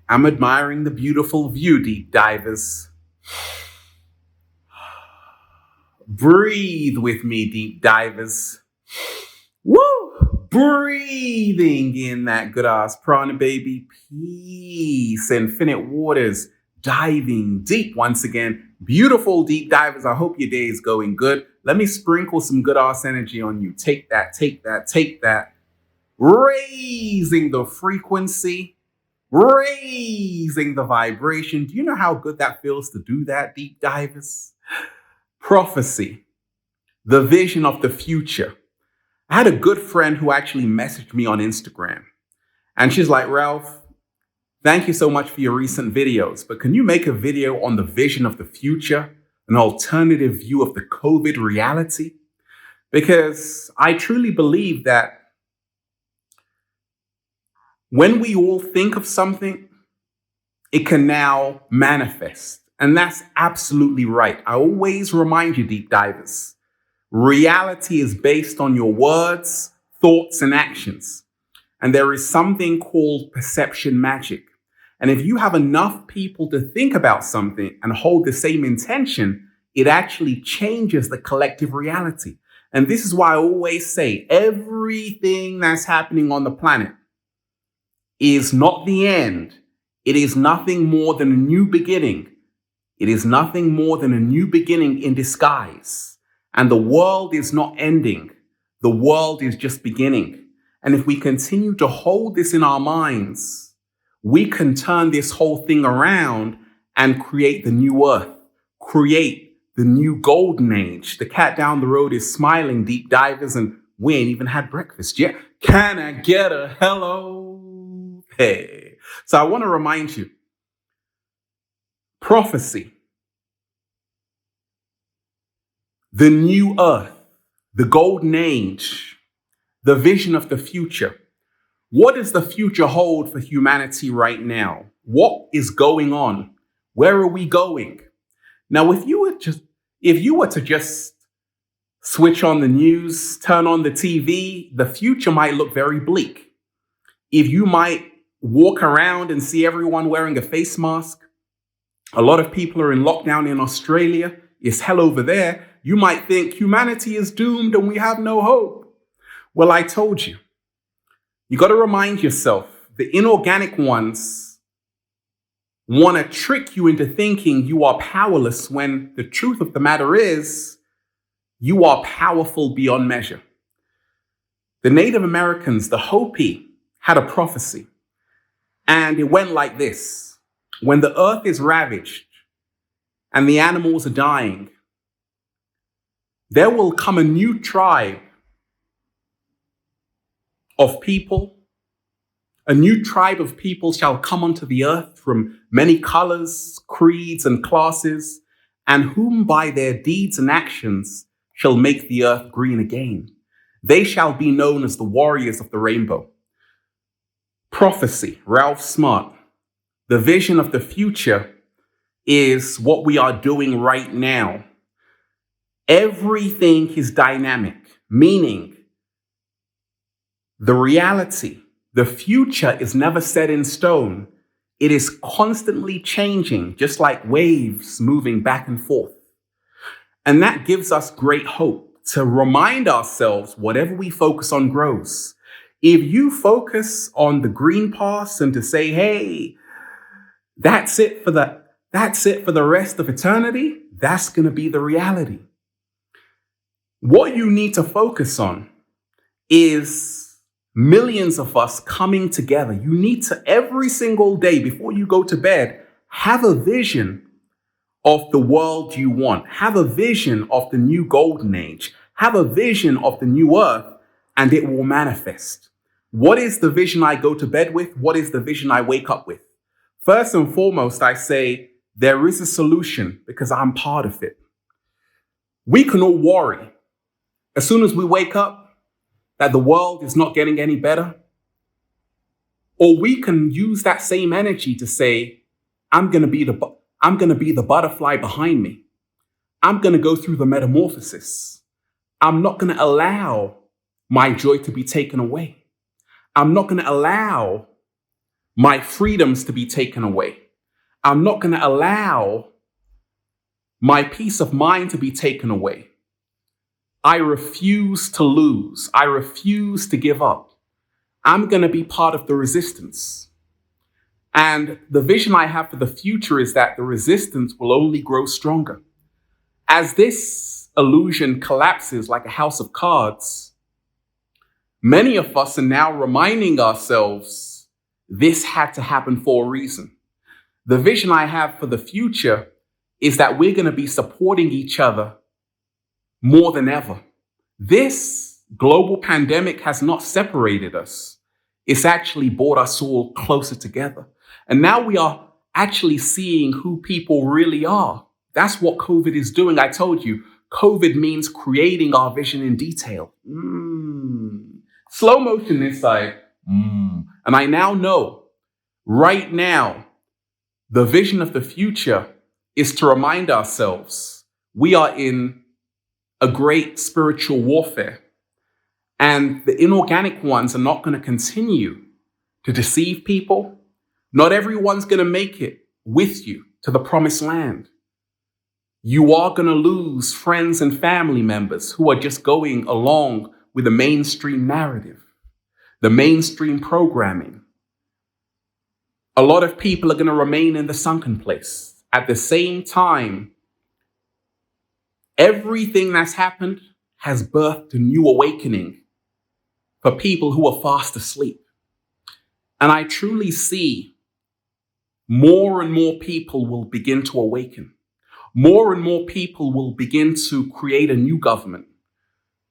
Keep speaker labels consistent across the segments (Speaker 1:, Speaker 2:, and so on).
Speaker 1: I'm admiring the beautiful view, deep divers. Breathe with me, deep divers. Woo! Breathing in that good ass prana, baby. Peace, infinite waters. Diving deep once again. Beautiful deep divers. I hope your day is going good. Let me sprinkle some good ass energy on you. Take that, take that, take that. Raising the frequency, raising the vibration. Do you know how good that feels to do that, deep divers? Prophecy, the vision of the future. I had a good friend who actually messaged me on Instagram. And she's like, Ralph, thank you so much for your recent videos, but can you make a video on the vision of the future, an alternative view of the COVID reality? Because I truly believe that when we all think of something, it can now manifest. And that's absolutely right. I always remind you, deep divers, reality is based on your words, thoughts, and actions. And there is something called perception magic. And if you have enough people to think about something and hold the same intention, it actually changes the collective reality. And this is why I always say everything that's happening on the planet is not the end. It is nothing more than a new beginning. It is nothing more than a new beginning in disguise. And the world is not ending. The world is just beginning. And if we continue to hold this in our minds, we can turn this whole thing around and create the new earth, create the new golden age. The cat down the road is smiling, deep divers, and we ain't even had breakfast yet. Can I get a hello? Hey. So I want to remind you, prophecy, the new earth, the golden age, the vision of the future. What does the future hold for humanity right now? What is going on? Where are we going? Now, if you were to just switch on the news, turn on the TV, the future might look very bleak. If you might walk around and see everyone wearing a face mask, a lot of people are in lockdown in Australia, it's hell over there, you might think humanity is doomed and we have no hope. Well, I told you. You got to remind yourself, the inorganic ones want to trick you into thinking you are powerless when the truth of the matter is you are powerful beyond measure. The Native Americans, the Hopi, had a prophecy, and it went like this. When the earth is ravaged and the animals are dying, there will come a new tribe of people. A new tribe of people shall come onto the earth from many colors, creeds, and classes, and whom by their deeds and actions shall make the earth green again. They shall be known as the warriors of the rainbow. Prophecy, Ralph Smart. The vision of the future is what we are doing right now. Everything is dynamic, meaning the reality, the future is never set in stone. It is constantly changing, just like waves moving back and forth. And that gives us great hope to remind ourselves whatever we focus on grows. If you focus on the green pass and to say, hey, that's it for the rest of eternity, that's going to be the reality. What you need to focus on is millions of us coming together. You need to, every single day before you go to bed, have a vision of the world you want. Have a vision of the new golden age. Have a vision of the new earth, and it will manifest. What is the vision I go to bed with? What is the vision I wake up with? First and foremost, I say there is a solution because I'm part of it. We can all worry as soon as we wake up that the world is not getting any better. Or we can use that same energy to say, I'm going to be the butterfly behind me. I'm going to go through the metamorphosis. I'm not going to allow my joy to be taken away. I'm not going to allow my freedoms to be taken away. I'm not going to allow my peace of mind to be taken away. I refuse to lose. I refuse to give up. I'm going to be part of the resistance. And the vision I have for the future is that the resistance will only grow stronger. As this illusion collapses like a house of cards, many of us are now reminding ourselves this had to happen for a reason. The vision I have for the future is that we're going to be supporting each other more than ever. This global pandemic has not separated us. It's actually brought us all closer together. And now we are actually seeing who people really are. That's what COVID is doing. I told you, COVID means creating our vision in detail. Slow motion this side. And I now know, right now, the vision of the future is to remind ourselves we are in a great spiritual warfare. And the inorganic ones are not going to continue to deceive people. Not everyone's going to make it with you to the promised land. You are going to lose friends and family members who are just going along with the mainstream narrative, the mainstream programming. A lot of people are going to remain in the sunken place. At the same time, everything that's happened has birthed a new awakening for people who are fast asleep. And I truly see more and more people will begin to awaken. More and more people will begin to create a new government.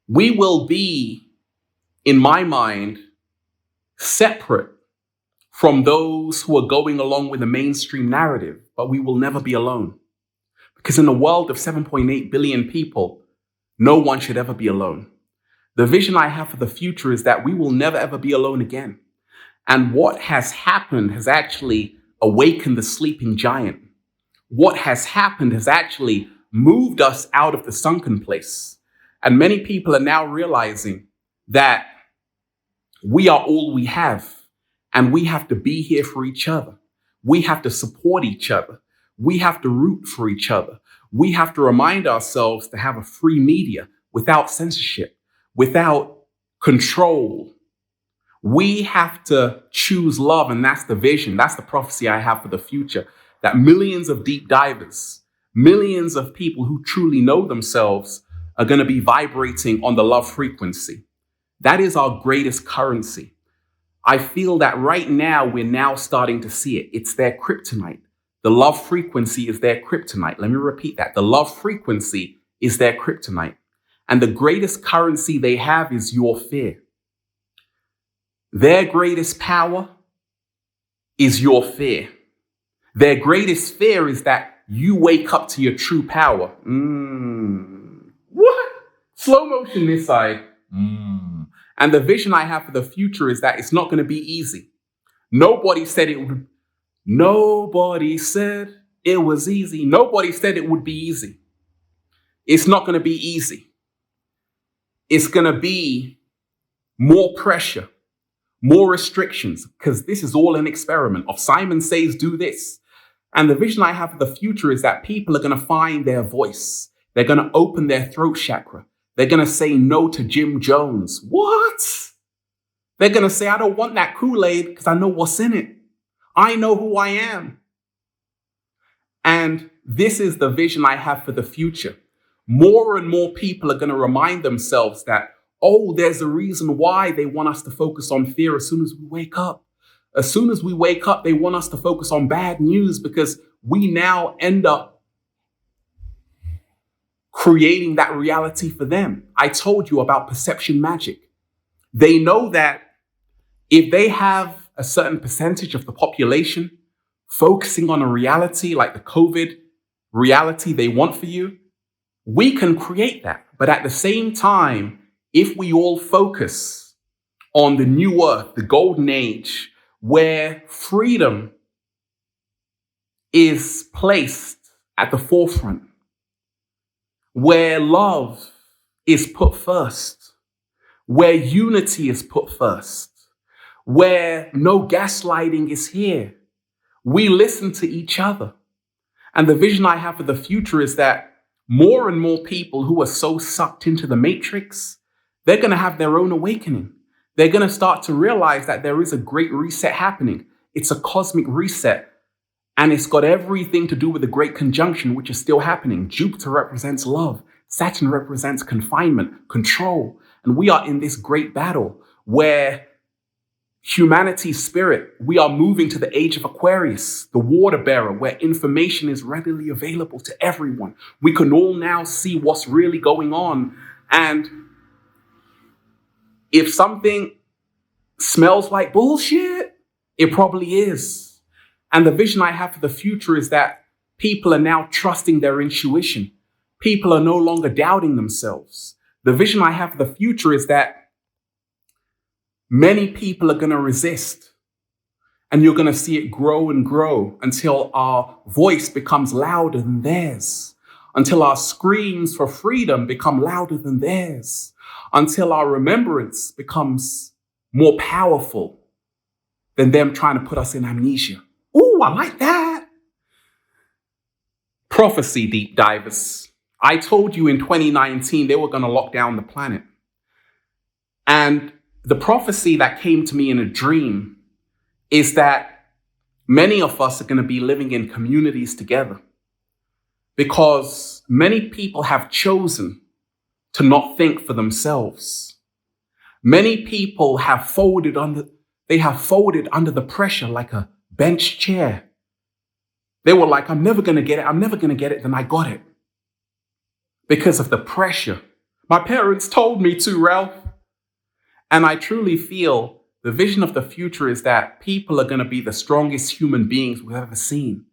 Speaker 1: We will be, in my mind, separate from those who are going along with the mainstream narrative, but we will never be alone. Because in a world of 7.8 billion people, no one should ever be alone. The vision I have for the future is that we will never ever be alone again. And what has happened has actually awakened the sleeping giant. What has happened has actually moved us out of the sunken place. And many people are now realizing that we are all we have, and we have to be here for each other. We have to support each other. We have to root for each other. We have to remind ourselves to have a free media without censorship, without control. We have to choose love, and that's the vision. That's the prophecy I have for the future, that millions of deep divers, millions of people who truly know themselves are going to be vibrating on the love frequency. That is our greatest currency. I feel that right now we're now starting to see it. It's their kryptonite. The love frequency is their kryptonite. Let me repeat that. The love frequency is their kryptonite. And the greatest currency they have is your fear. Their greatest power is your fear. Their greatest fear is that you wake up to your true power. What? Slow motion this side. And the vision I have for the future is that it's not going to be easy. Nobody said it would. Nobody said it was easy. Nobody said it would be easy. It's not going to be easy. It's going to be more pressure, more restrictions, because this is all an experiment of Simon Says do this. And the vision I have for the future is that people are going to find their voice. They're going to open their throat chakra. They're going to say no to Jim Jones. What? They're going to say, I don't want that Kool-Aid because I know what's in it. I know who I am. And this is the vision I have for the future. More and more people are going to remind themselves that, oh, there's a reason why they want us to focus on fear as soon as we wake up. As soon as we wake up, they want us to focus on bad news because we now end up creating that reality for them. I told you about perception magic. They know that if they have a certain percentage of the population focusing on a reality like the COVID reality they want for you, we can create that. But at the same time, if we all focus on the new earth, the golden age, where freedom is placed at the forefront, where love is put first, where unity is put first, where no gaslighting is here. We listen to each other. And the vision I have for the future is that more and more people who are so sucked into the matrix, they're going to have their own awakening. They're going to start to realize that there is a great reset happening. It's a cosmic reset. And it's got everything to do with the great conjunction, which is still happening. Jupiter represents love. Saturn represents confinement, control. And we are in this great battle where humanity's spirit, we are moving to the age of Aquarius, the water bearer, where information is readily available to everyone. We can all now see what's really going on. And if something smells like bullshit, it probably is. And the vision I have for the future is that people are now trusting their intuition. People are no longer doubting themselves. The vision I have for the future is that many people are going to resist. And you're going to see it grow and grow until our voice becomes louder than theirs. Until our screams for freedom become louder than theirs. Until our remembrance becomes more powerful than them trying to put us in amnesia. Ooh, I like that. Prophecy, deep divers. I told you in 2019 they were going to lock down the planet. And the prophecy that came to me in a dream is that many of us are going to be living in communities together because many people have chosen to not think for themselves. Many people have folded under the pressure like a bench chair. They were like, I'm never going to get it. Then I got it. Because of the pressure. My parents told me to, Ralph. And I truly feel the vision of the future is that people are going to be the strongest human beings we've ever seen.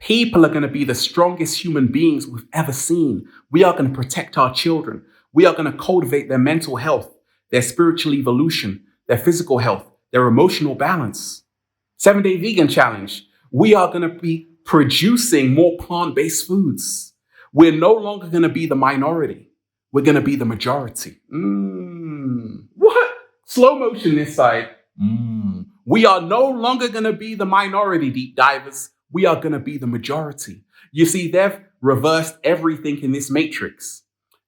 Speaker 1: People are going to be the strongest human beings we've ever seen. We are going to protect our children. We are going to cultivate their mental health, their spiritual evolution, their physical health, their emotional balance. 7-Day Vegan Challenge. We are going to be producing more plant-based foods. We're no longer going to be the minority. We're going to be the majority. What? Slow motion this side. We are no longer going to be the minority, deep divers. We are going to be the majority. You see, they've reversed everything in this matrix.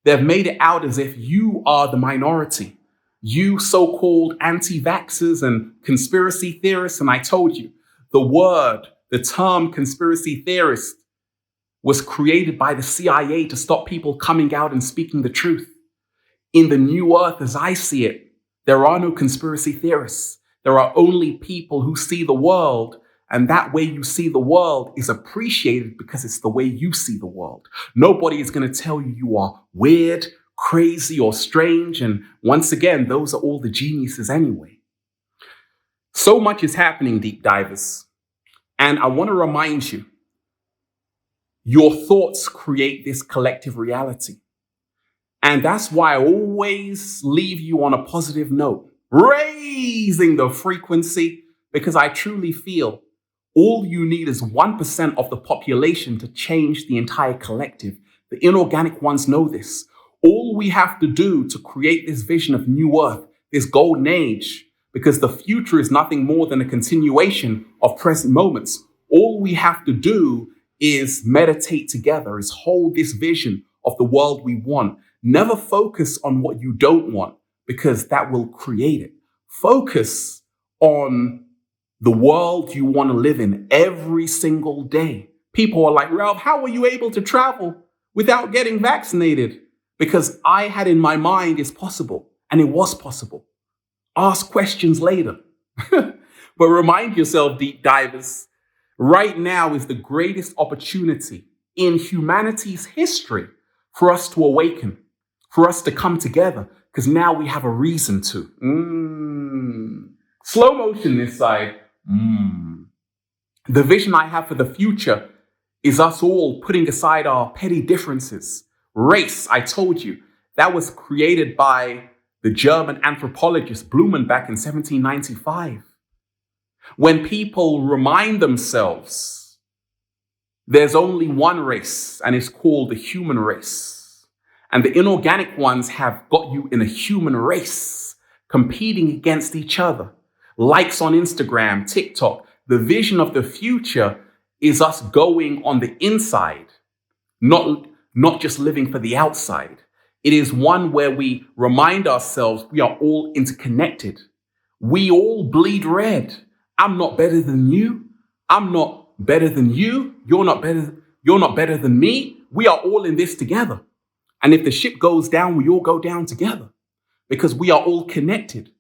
Speaker 1: They've made it out as if you are the minority. You so-called anti-vaxxers and conspiracy theorists, and I told you, the term conspiracy theorist was created by the CIA to stop people coming out and speaking the truth. In the new earth, as I see it, there are no conspiracy theorists. There are only people who see the world, and that way you see the world is appreciated because it's the way you see the world. Nobody is going to tell you you are weird, crazy, or strange. And once again, those are all the geniuses anyway. So much is happening, deep divers. And I want to remind you, your thoughts create this collective reality. And that's why I always leave you on a positive note, raising the frequency, because I truly feel all you need is 1% of the population to change the entire collective. The inorganic ones know this. All we have to do to create this vision of new earth, this golden age, because the future is nothing more than a continuation of present moments. All we have to do is meditate together, is hold this vision of the world we want. Never focus on what you don't want, because that will create it. Focus on the world you want to live in every single day. People are like, Ralph, how were you able to travel without getting vaccinated? Because I had in my mind it's possible, and it was possible. Ask questions later. But remind yourself, deep divers, right now is the greatest opportunity in humanity's history for us to awaken, for us to come together, because now we have a reason to. Slow motion this side. The vision I have for the future is us all putting aside our petty differences. Race, I told you, that was created by the German anthropologist Blumenbach in 1795. When people remind themselves there's only one race, and it's called the human race, and the inorganic ones have got you in a human race competing against each other. likes on Instagram, TikTok. The vision of the future is us going on the inside, not just living for the outside. It is one where we remind ourselves we are all interconnected. We all bleed red. I'm not better than you. I'm not better than you. You're not better than me. We are all in this together. And if the ship goes down, we all go down together because we are all connected.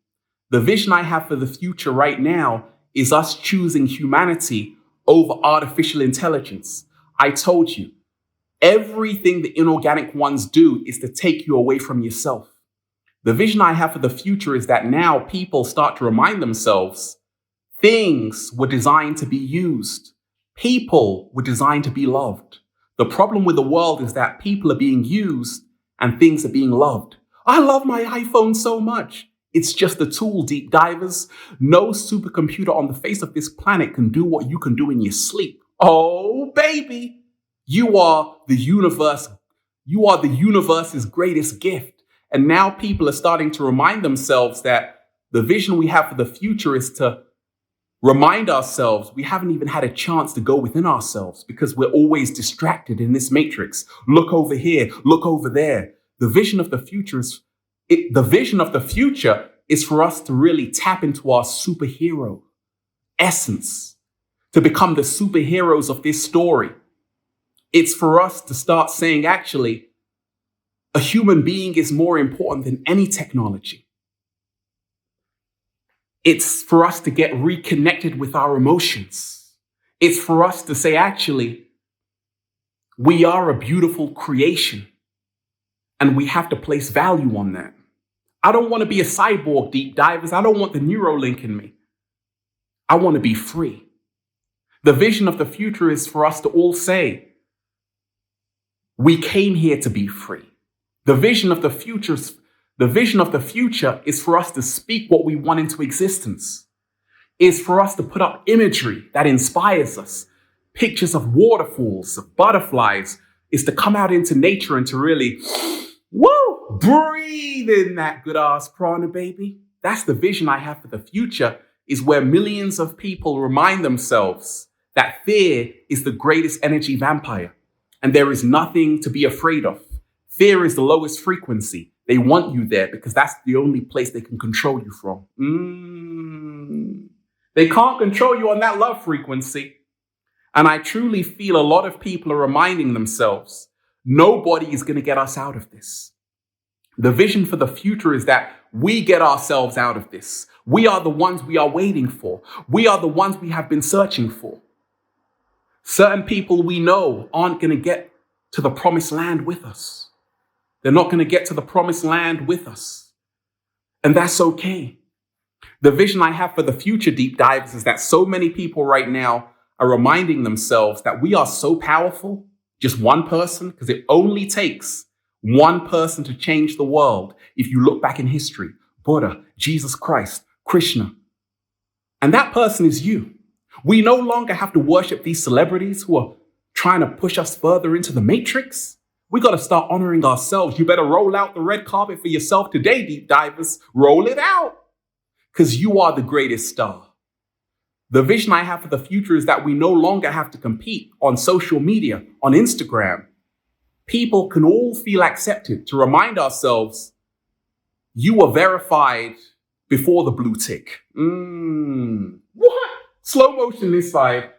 Speaker 1: The vision I have for the future right now is us choosing humanity over artificial intelligence. I told you, everything the inorganic ones do is to take you away from yourself. The vision I have for the future is that now people start to remind themselves things were designed to be used. People were designed to be loved. The problem with the world is that people are being used and things are being loved. I love my iPhone so much. It's just a tool, deep divers. No supercomputer on the face of this planet can do what you can do in your sleep. Oh, baby. You are the universe. You are the universe's greatest gift. And now people are starting to remind themselves that the vision we have for the future is to remind ourselves we haven't even had a chance to go within ourselves because we're always distracted in this matrix. Look over here, look over there. The vision of the future is for us to really tap into our superhero essence, to become the superheroes of this story. It's for us to start saying, actually, a human being is more important than any technology. It's for us to get reconnected with our emotions. It's for us to say, actually, we are a beautiful creation and we have to place value on that. I don't want to be a cyborg, deep divers. I don't want the Neuralink in me. I want to be free. The vision of the future is for us to all say, we came here to be free. The vision of the future is for us to speak what we want into existence. Is for us to put up imagery that inspires us. Pictures of waterfalls, of butterflies, is to come out into nature and to really, breathe in that good ass prana, baby. That's the vision I have for the future, is where millions of people remind themselves that fear is the greatest energy vampire and there is nothing to be afraid of. Fear is the lowest frequency. They want you there because that's the only place they can control you from. They can't control you on that love frequency. And I truly feel a lot of people are reminding themselves, nobody is going to get us out of this. The vision for the future is that we get ourselves out of this. We are the ones we are waiting for. We are the ones we have been searching for. Certain people we know aren't going to get to the promised land with us. They're not going to get to the promised land with us. And that's okay. The vision I have for the future, deep divers, is that so many people right now are reminding themselves that we are so powerful, just one person, because it only takes one person to change the world. If you look back in history, Buddha, Jesus Christ, Krishna, and that person is you. We no longer have to worship these celebrities who are trying to push us further into the matrix. We got to start honoring ourselves. You better roll out the red carpet for yourself today, deep divers. Roll it out, because you are the greatest star. The vision I have for the future is that we no longer have to compete on social media, on Instagram. People can all feel accepted, to remind ourselves, you were verified before the blue tick. What? Slow motion this side.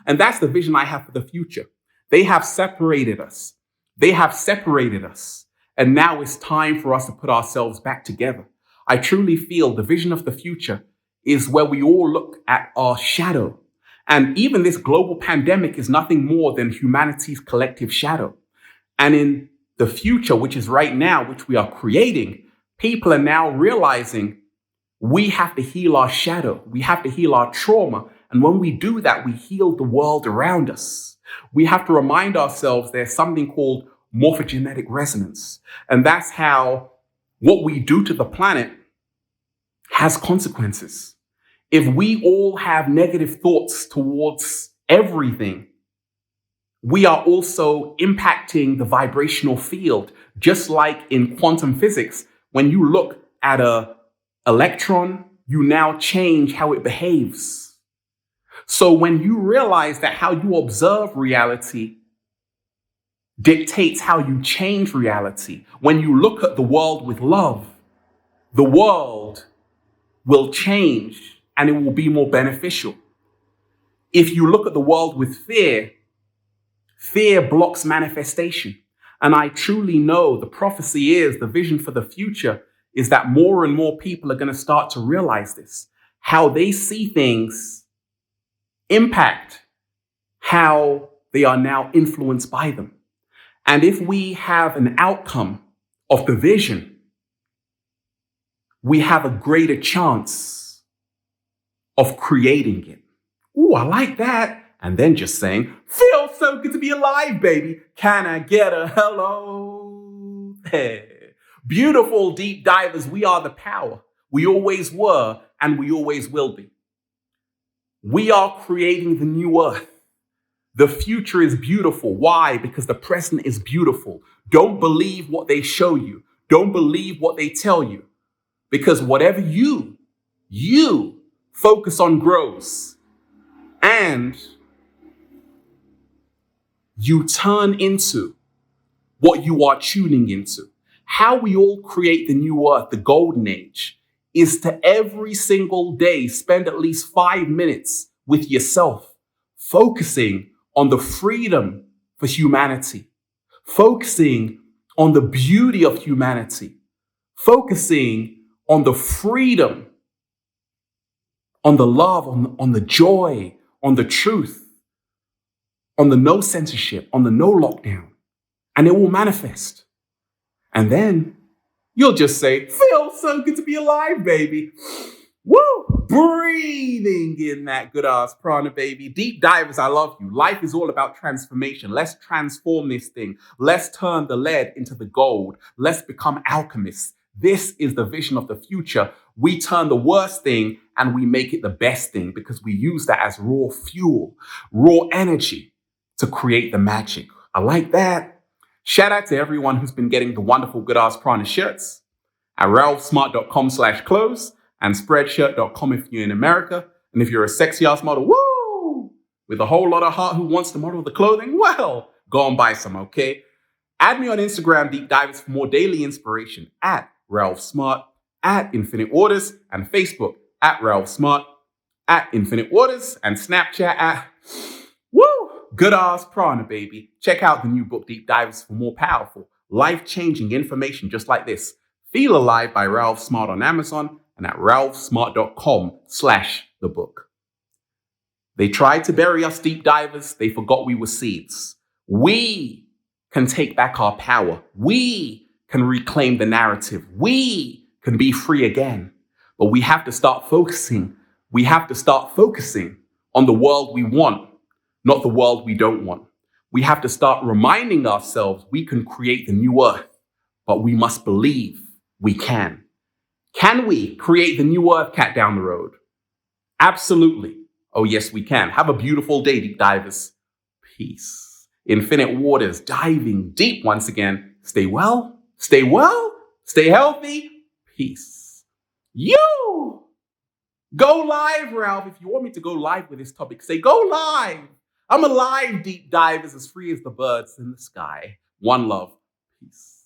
Speaker 1: And that's the vision I have for the future. They have separated us. They have separated us. And now it's time for us to put ourselves back together. I truly feel the vision of the future is where we all look at our shadow. And even this global pandemic is nothing more than humanity's collective shadow. And in the future, which is right now, which we are creating, people are now realizing we have to heal our shadow. We have to heal our trauma. And when we do that, we heal the world around us. We have to remind ourselves there's something called morphogenetic resonance. And that's how what we do to the planet has consequences. If we all have negative thoughts towards everything, we are also impacting the vibrational field. Just like in quantum physics, when you look at an electron you now change how it behaves. So when you realize that how you observe reality dictates how you change reality, when you look at the world with love, the world will change and it will be more beneficial. If you look at the world with fear, fear blocks manifestation. And I truly know the prophecy is, the vision for the future is that more and more people are going to start to realize this. How they see things impact how they are now influenced by them. And if we have an outcome of the vision, we have a greater chance of creating it. Ooh, I like that. And then just saying, feels so good to be alive, baby. Can I get a hello? Hey. Beautiful deep divers, we are the power. We always were, and we always will be. We are creating the new earth. The future is beautiful. Why? Because the present is beautiful. Don't believe what they show you. Don't believe what they tell you. Because whatever you focus on grows. And you turn into what you are tuning into. How we all create the new earth, the golden age, is to every single day spend at least 5 minutes with yourself, focusing on the freedom for humanity, focusing on the beauty of humanity, focusing on the freedom, on the love, on the joy, on the truth, on the no censorship, on the no lockdown, and it will manifest. And then you'll just say, feels so good to be alive, baby. Woo! Breathing in that good ass prana, baby. Deep divers, I love you. Life is all about transformation. Let's transform this thing. Let's turn the lead into the gold. Let's become alchemists. This is the vision of the future. We turn the worst thing and we make it the best thing because we use that as raw fuel, raw energy to create the magic. I like that. Shout out to everyone who's been getting the wonderful Good Ass Prana shirts at ralphsmart.com/clothes and spreadshirt.com if you're in America. And if you're a sexy ass model, woo, with a whole lot of heart who wants to model the clothing, well, go and buy some, okay? Add me on Instagram, Deep Divers, for more daily inspiration at Ralph Smart, at Infinite Orders, and Facebook at Ralph Smart, at Infinite Orders, and Snapchat at Good Ass Prana, baby. Check out the new book, Deep Divers, for more powerful, life-changing information just like this. Feel Alive by Ralph Smart on Amazon and at ralphsmart.com/the book. They tried to bury us, deep divers. They forgot we were seeds. We can take back our power. We can reclaim the narrative. We can be free again. But we have to start focusing. We have to start focusing on the world we want, not the world we don't want. We have to start reminding ourselves we can create the new earth, but we must believe we can. Can we create the new earth, cat down the road? Absolutely. Oh, yes, we can. Have a beautiful day, deep divers. Peace. Infinite waters, diving deep once again. Stay well, stay healthy. Peace. You! Go live, Ralph. If you want me to go live with this topic, say go live. I'm alive, deep divers, as free as the birds in the sky. One love. Peace.